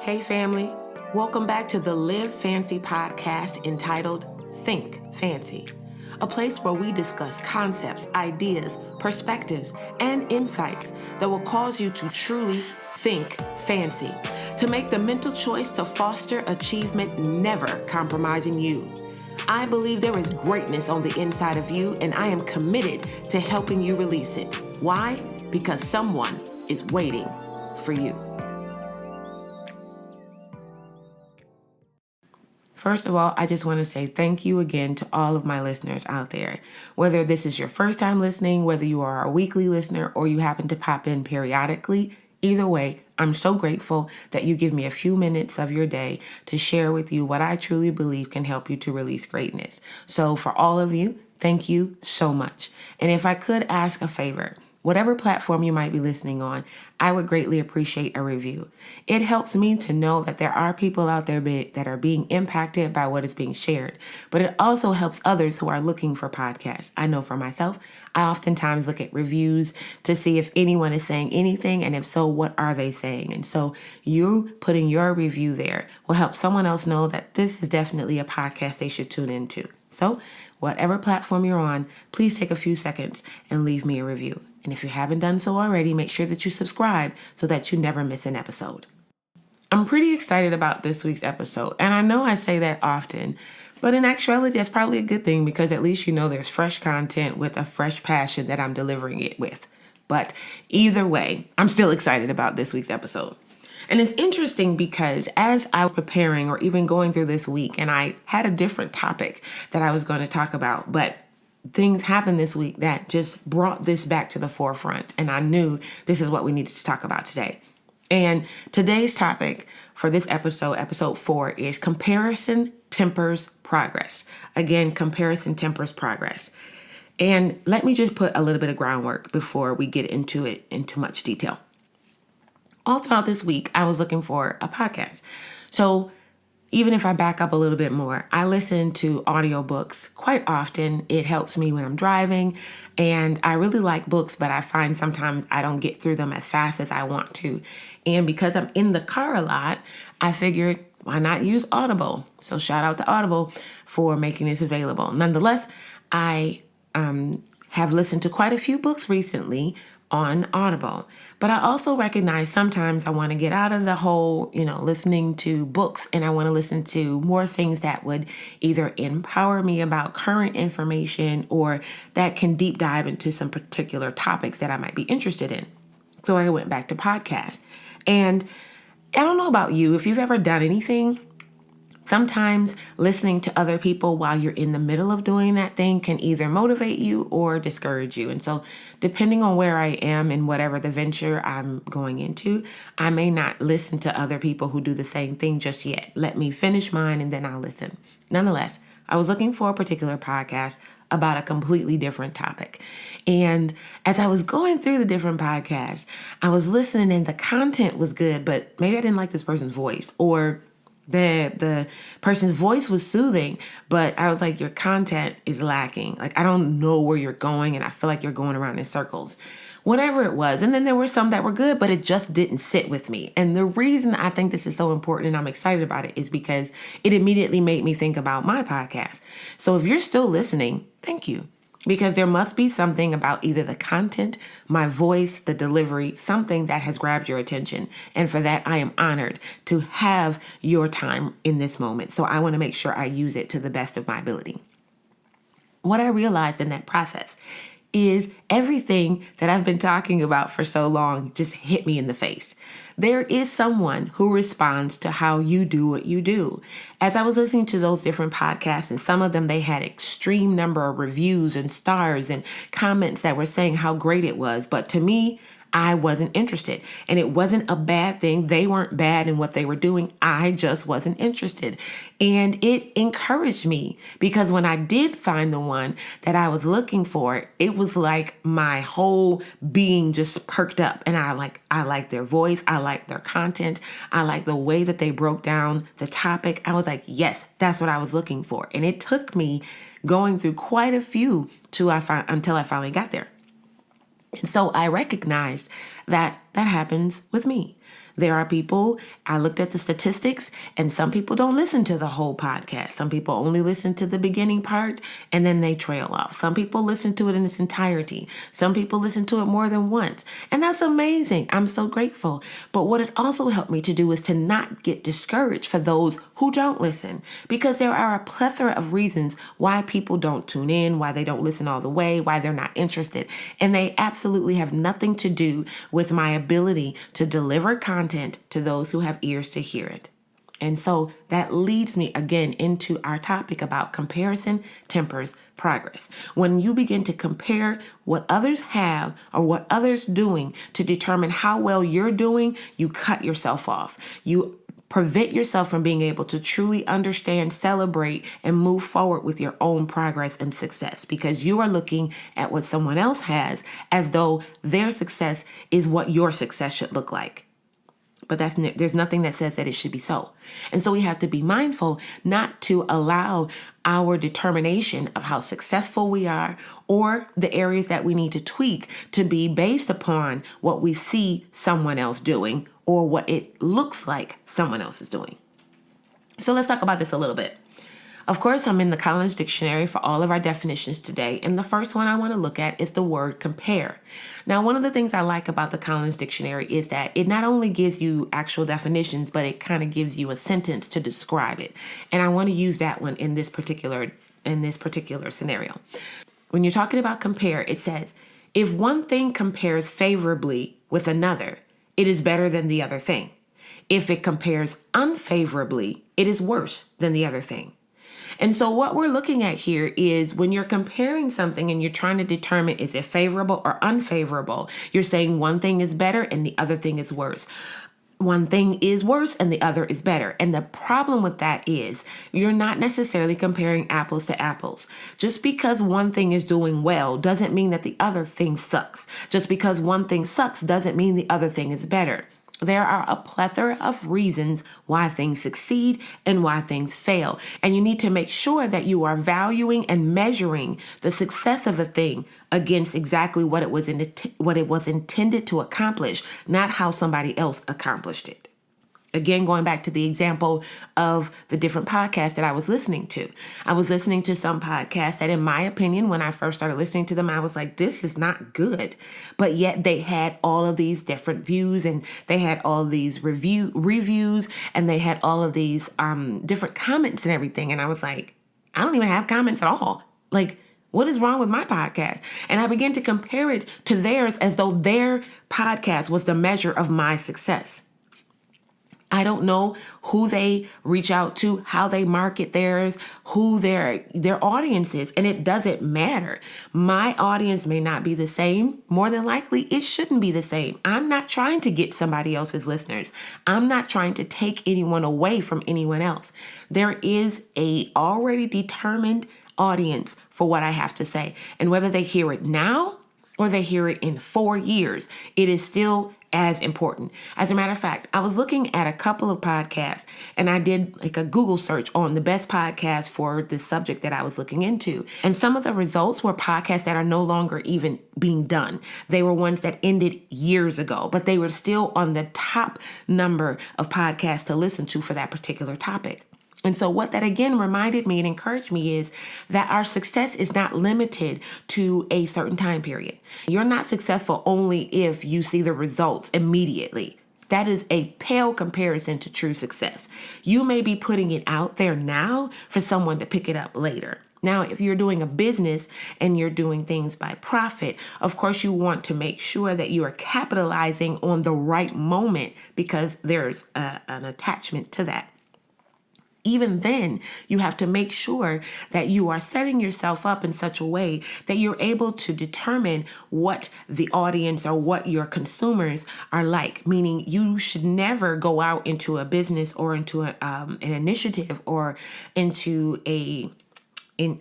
Hey family, welcome back to the Live Fancy podcast entitled Think Fancy, a place where we discuss concepts, ideas, perspectives, and insights that will cause you to truly think fancy, to make the mental choice to foster achievement, never compromising you. I believe there is greatness on the inside of you, and I am committed to helping you release it. Why? Because someone is waiting for you. First of all, I just want to say thank you again to all of my listeners out there. Whether this is your first time listening, whether you are a weekly listener, or you happen to pop in periodically, either way, I'm so grateful that you give me a few minutes of your day to share with you what I truly believe can help you to release greatness. So for all of you, thank you so much. And if I could ask a favor, whatever platform you might be listening on, I would greatly appreciate a review. It helps me to know that there are people out there that are being impacted by what is being shared, but it also helps others who are looking for podcasts. I know for myself, I oftentimes look at reviews to see if anyone is saying anything, and if so, what are they saying? And so you putting your review there will help someone else know that this is definitely a podcast they should tune into. So whatever platform you're on, please take a few seconds and leave me a review. And if you haven't done so already, make sure that you subscribe so that you never miss an episode. I'm pretty excited about this week's episode, and I know I say that often, but in actuality, that's probably a good thing because at least you know there's fresh content with a fresh passion that I'm delivering it with. But either way, I'm still excited about this week's episode. And it's interesting because as I was preparing or even going through this week, and I had a different topic that I was going to talk about, but things happened this week that just brought this back to the forefront. And I knew this is what we needed to talk about today. And today's topic for this episode 4, is comparison tempers progress. Again, comparison tempers progress. And let me just put a little bit of groundwork before we get into it into much detail. All throughout this week, I was looking for a podcast. So even if I back up a little bit more, I listen to audiobooks quite often. It helps me when I'm driving, and I really like books, but I find sometimes I don't get through them as fast as I want to. And because I'm in the car a lot, I figured, why not use Audible? So shout out to Audible for making this available. Nonetheless, I have listened to quite a few books recently on Audible. But I also recognize sometimes I want to get out of the whole, listening to books, and I want to listen to more things that would either empower me about current information or that can deep dive into some particular topics that I might be interested in. So I went back to podcasts. And I don't know about you, if you've ever done anything, sometimes listening to other people while you're in the middle of doing that thing can either motivate you or discourage you. And so depending on where I am in whatever the venture I'm going into, I may not listen to other people who do the same thing just yet. Let me finish mine and then I'll listen. Nonetheless, I was looking for a particular podcast about a completely different topic. And as I was going through the different podcasts, I was listening and the content was good, but maybe I didn't like this person's voice, or the person's voice was soothing, but I was like, your content is lacking. Like, I don't know where you're going, and I feel like you're going around in circles. Whatever it was. And then there were some that were good, but it just didn't sit with me. And the reason I think this is so important and I'm excited about it is because it immediately made me think about my podcast. So if you're still listening, thank you. Because there must be something about either the content, my voice, the delivery, something that has grabbed your attention. And for that, I am honored to have your time in this moment. So I want to make sure I use it to the best of my ability. What I realized in that process is everything that I've been talking about for so long just hit me in the face. There is someone who responds to how you do what you do. As I was listening to those different podcasts, and some of them, they had extreme number of reviews and stars and comments that were saying how great it was. But to me, I wasn't interested. And it wasn't a bad thing. They weren't bad in what they were doing. I just wasn't interested. And it encouraged me because when I did find the one that I was looking for, it was like my whole being just perked up. And I like their voice. I like their content. I like the way that they broke down the topic. I was like, yes, that's what I was looking for. And it took me going through quite a few until I finally got there. And so I recognized that happens with me, There are people, I looked at the statistics, and some people don't listen to the whole podcast. Some people only listen to the beginning part and then they trail off. Some people listen to it in its entirety. Some people listen to it more than once. And that's amazing. I'm so grateful. But what it also helped me to do is to not get discouraged for those who don't listen, because there are a plethora of reasons why people don't tune in, why they don't listen all the way, why they're not interested. And they absolutely have nothing to do with my ability to deliver content to those who have ears to hear it. And so that leads me again into our topic about comparison tempers progress. When you begin to compare what others have or what others doing to determine how well you're doing, you cut yourself off. You prevent yourself from being able to truly understand, celebrate, and move forward with your own progress and success, because you are looking at what someone else has as though their success is what your success should look like. But there's nothing that says that it should be so. And so we have to be mindful not to allow our determination of how successful we are or the areas that we need to tweak to be based upon what we see someone else doing or what it looks like someone else is doing. So let's talk about this a little bit. Of course, I'm in the Collins Dictionary for all of our definitions today, and the first one I want to look at is the word compare. Now, one of the things I like about the Collins Dictionary is that it not only gives you actual definitions, but it kind of gives you a sentence to describe it. And I want to use that one in this particular scenario. When you're talking about compare, it says, if one thing compares favorably with another, it is better than the other thing. If it compares unfavorably, it is worse than the other thing. And so what we're looking at here is when you're comparing something and you're trying to determine is it favorable or unfavorable, you're saying one thing is better and the other thing is worse. One thing is worse and the other is better. And the problem with that is you're not necessarily comparing apples to apples. Just because one thing is doing well doesn't mean that the other thing sucks. Just because one thing sucks doesn't mean the other thing is better. There are a plethora of reasons why things succeed and why things fail. And you need to make sure that you are valuing and measuring the success of a thing against exactly what it was intended to accomplish, not how somebody else accomplished it. Again, going back to the example of the different podcasts that I was listening to. I was listening to some podcasts that, in my opinion, when I first started listening to them, I was like, this is not good. But yet they had all of these different views and they had all these reviews and they had all of these different comments and everything. And I was like, I don't even have comments at all. Like, what is wrong with my podcast? And I began to compare it to theirs as though their podcast was the measure of my success. I don't know who they reach out to, how they market theirs, who their audience is, and it doesn't matter. My audience may not be the same. More than likely, it shouldn't be the same. I'm not trying to get somebody else's listeners. I'm not trying to take anyone away from anyone else. There is a already determined audience for what I have to say. And whether they hear it now or they hear it in 4 years, it is still as important. As a matter of fact, I was looking at a couple of podcasts and I did like a Google search on the best podcast for the subject that I was looking into. And some of the results were podcasts that are no longer even being done. They were ones that ended years ago, but they were still on the top number of podcasts to listen to for that particular topic. And so what that again reminded me and encouraged me is that our success is not limited to a certain time period. You're not successful only if you see the results immediately. That is a pale comparison to true success. You may be putting it out there now for someone to pick it up later. Now, if you're doing a business and you're doing things by profit, of course, you want to make sure that you are capitalizing on the right moment because there's an attachment to that. Even then, you have to make sure that you are setting yourself up in such a way that you're able to determine what the audience or what your consumers are like. Meaning you should never go out into a business or into an initiative or into an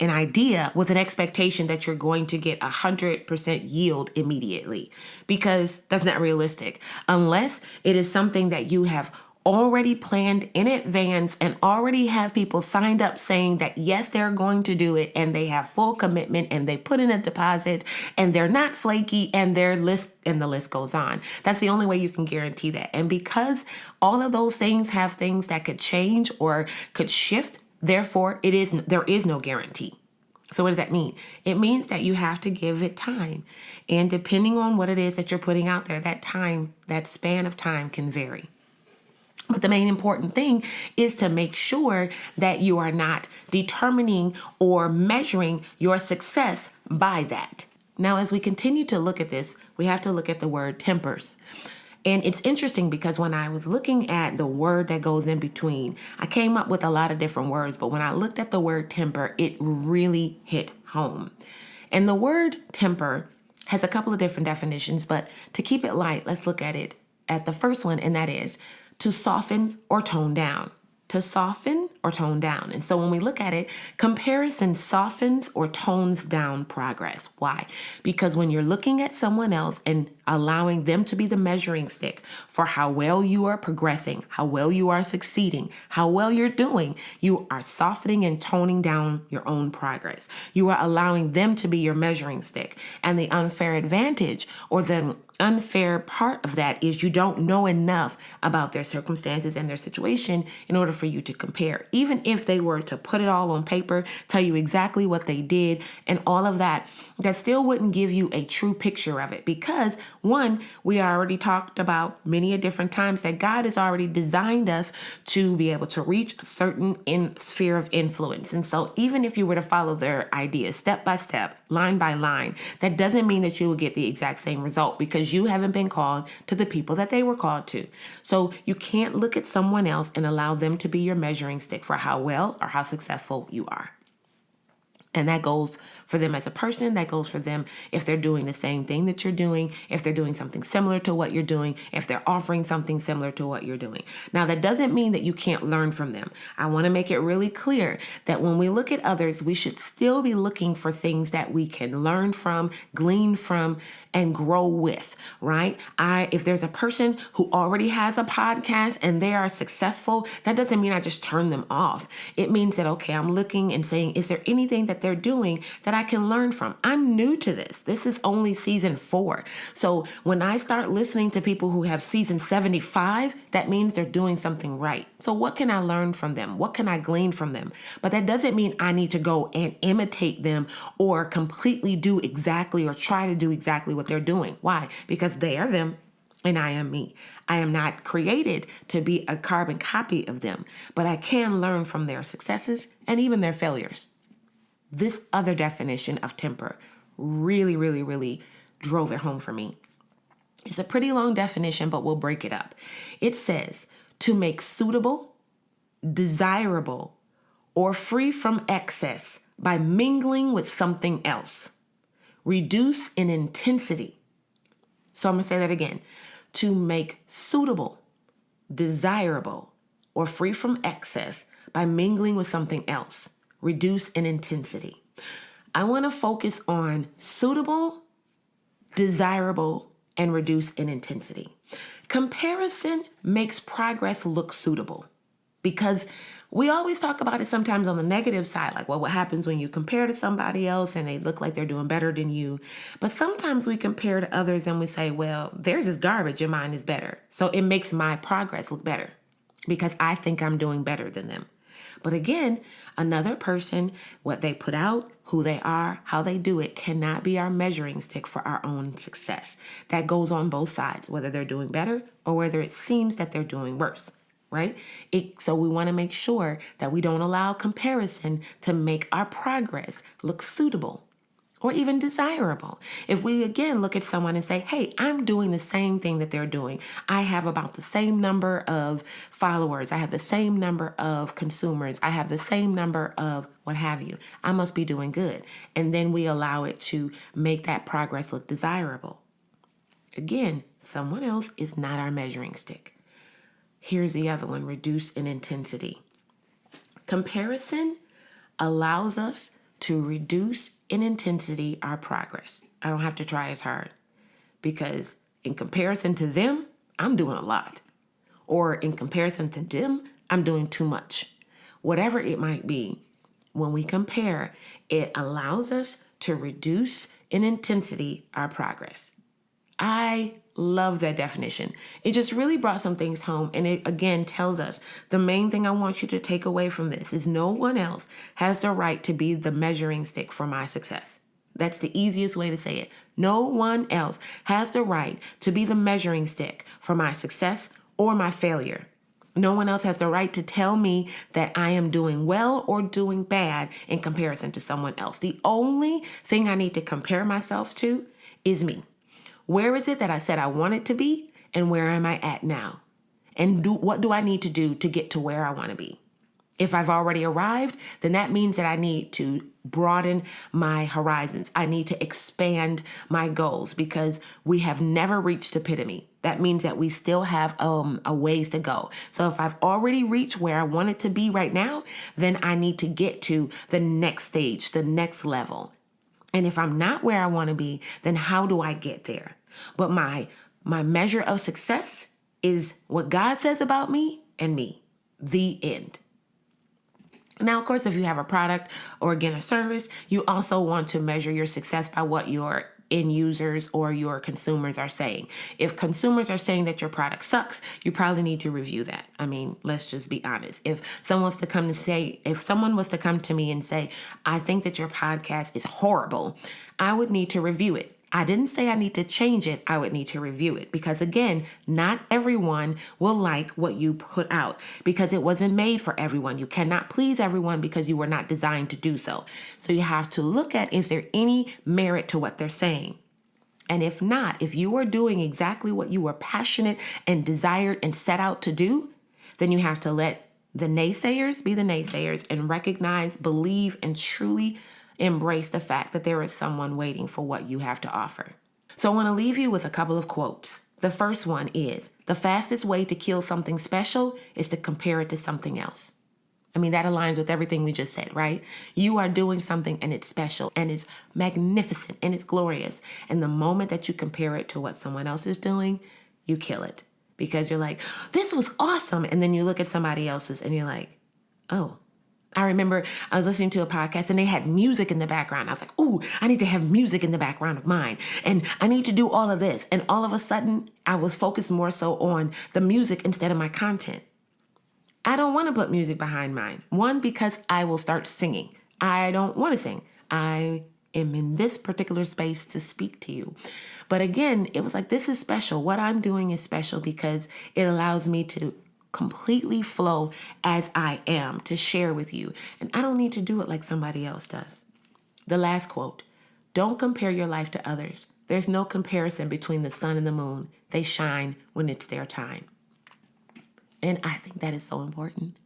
idea with an expectation that you're going to get 100% yield immediately, because that's not realistic unless it is something that you have already planned in advance and already have people signed up saying that yes, they're going to do it, and they have full commitment and they put in a deposit and they're not flaky, and the list goes on. That's the only way you can guarantee that. And because all of those things have things that could change or could shift, therefore there is no guarantee. So what does that mean? It means that you have to give it time. And depending on what it is that you're putting out there, that span of time can vary. But the main important thing is to make sure that you are not determining or measuring your success by that. Now, as we continue to look at this, we have to look at the word tempers. And it's interesting because when I was looking at the word that goes in between, I came up with a lot of different words. But when I looked at the word temper, it really hit home. And the word temper has a couple of different definitions, but to keep it light, let's look at it at the first one, and that is to soften or tone down. To soften or tone down. And so when we look at it, comparison softens or tones down progress. Why? Because when you're looking at someone else and allowing them to be the measuring stick for how well you are progressing, how well you are succeeding, how well you're doing, you are softening and toning down your own progress. You are allowing them to be your measuring stick. And the unfair advantage or the unfair part of that is you don't know enough about their circumstances and their situation in order for you to compare. Even if they were to put it all on paper, tell you exactly what they did and all of that, that still wouldn't give you a true picture of it. Because one, we already talked about many a different times that God has already designed us to be able to reach a certain sphere of influence. And so even if you were to follow their ideas step by step, line by line, that doesn't mean that you will get the exact same result because you haven't been called to the people that they were called to. So you can't look at someone else and allow them to be your measuring stick for how well or how successful you are. And that goes for them as a person. That goes for them if they're doing the same thing that you're doing, if they're doing something similar to what you're doing, if they're offering something similar to what you're doing. Now, that doesn't mean that you can't learn from them. I want to make it really clear that when we look at others, we should still be looking for things that we can learn from, glean from, and grow with, right? If there's a person who already has a podcast and they are successful, that doesn't mean I just turn them off. It means that, okay, I'm looking and saying, is there anything that they're doing that I can learn from? I'm new to this. This is only season 4. So when I start listening to people who have season 75, that means they're doing something right. So what can I learn from them? What can I glean from them? But that doesn't mean I need to go and imitate them or completely do exactly or try to do exactly what they're doing. Why? Because they are them and I am me. I am not created to be a carbon copy of them, but I can learn from their successes and even their failures. This other definition of temper really, really, really drove it home for me. It's a pretty long definition, but we'll break it up. It says to make suitable, desirable, or free from excess by mingling with something else. Reduce in intensity. So I'm going to say that again. To make suitable, desirable, or free from excess by mingling with something else. Reduce in intensity. I want to focus on suitable, desirable, and reduce in intensity. Comparison makes progress look suitable because we always talk about it sometimes on the negative side, like what happens when you compare to somebody else and they look like they're doing better than you. But sometimes we compare to others and we say, well, theirs is garbage and mine is better. So it makes my progress look better because I think I'm doing better than them. But again, another person, what they put out, who they are, how they do it, cannot be our measuring stick for our own success. That goes on both sides, whether they're doing better or whether it seems that they're doing worse, right? So we want to make sure that we don't allow comparison to make our progress look suitable or even desirable. If we, again, look at someone and say, hey, I'm doing the same thing that they're doing. I have about the same number of followers. I have the same number of consumers. I have the same number of what have you. I must be doing good. And then we allow it to make that progress look desirable. Again, someone else is not our measuring stick. Here's the other one, reduce in intensity. Comparison allows us to reduce in intensity our progress. I don't have to try as hard because in comparison to them, I'm doing a lot. or in comparison to them, I'm doing too much. Whatever it might be, when we compare, it allows us to reduce in intensity our progress. I love that definition. It just really brought some things home. And it again tells us the main thing I want you to take away from this is no one else has the right to be the measuring stick for my success. That's the easiest way to say it. No one else has the right to be the measuring stick for my success or my failure. No one else has the right to tell me that I am doing well or doing bad in comparison to someone else. The only thing I need to compare myself to is me. Where is it that I said I want it to be, and where am I at now? And what do I need to do to get to where I want to be? If I've already arrived, then that means that I need to broaden my horizons. I need to expand my goals because we have never reached epitome. That means that we still have a ways to go. So if I've already reached where I want it to be right now, then I need to get to the next stage, the next level. And if I'm not where I want to be, then how do I get there? But my measure of success is what God says about me and me. The end. Now, of course, if you have a product or again, a service, you also want to measure your success by what your end users or your consumers are saying. If consumers are saying that your product sucks, you probably need to review that. I mean, let's just be honest. If someone was to come to me and say, I think that your podcast is horrible, I would need to review it. I didn't say I need to change it. I would need to review it because again, not everyone will like what you put out because it wasn't made for everyone. You cannot please everyone because you were not designed to do so. So you have to look at, is there any merit to what they're saying? And if not, if you are doing exactly what you were passionate and desired and set out to do, then you have to let the naysayers be the naysayers and recognize, believe, and truly embrace the fact that there is someone waiting for what you have to offer. So I want to leave you with a couple of quotes. The first one is, the fastest way to kill something special is to compare it to something else. I mean, that aligns with everything we just said, right? You are doing something and it's special and it's magnificent and it's glorious. And the moment that you compare it to what someone else is doing, you kill it because you're like, this was awesome. And then you look at somebody else's and you're like, oh, I remember I was listening to a podcast and they had music in the background. I was like, ooh, I need to have music in the background of mine. And I need to do all of this. And all of a sudden, I was focused more so on the music instead of my content. I don't want to put music behind mine. One, because I will start singing. I don't want to sing. I am in this particular space to speak to you. But again, it was like, this is special. What I'm doing is special because it allows me to completely flow as I am to share with you. And I don't need to do it like somebody else does. The last quote, don't compare your life to others. There's no comparison between the sun and the moon. They shine when it's their time. And I think that is so important.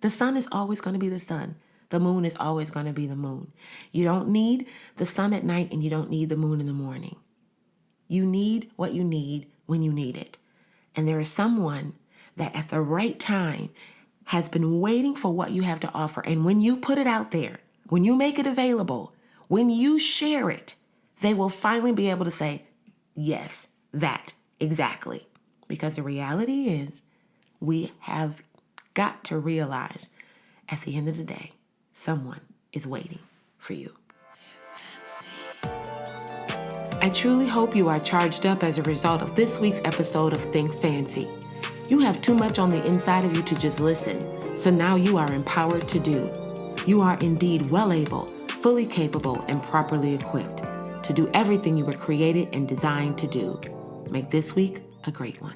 The sun is always going to be the sun. The moon is always going to be the moon. You don't need the sun at night and you don't need the moon in the morning. You need what you need when you need it. And there is someone that at the right time has been waiting for what you have to offer. And when you put it out there, when you make it available, when you share it, they will finally be able to say, yes, that, exactly. Because the reality is, we have got to realize at the end of the day, someone is waiting for you. I truly hope you are charged up as a result of this week's episode of Think Fancy. You have too much on the inside of you to just listen, so now you are empowered to do. You are indeed well able, fully capable, and properly equipped to do everything you were created and designed to do. Make this week a great one.